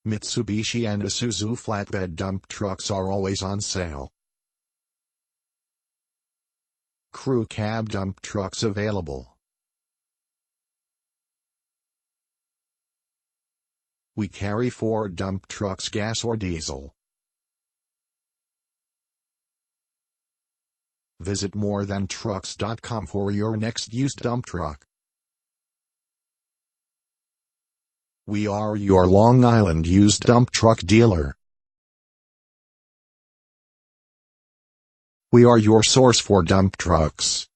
Mitsubishi and Isuzu flatbed dump trucks are always on sale. Crew cab dump trucks available. We carry 4 dump trucks, gas or diesel. Visit MoreThanTrucks.com for your next used dump truck. We are your Long Island used dump truck dealer. We are your source for dump trucks.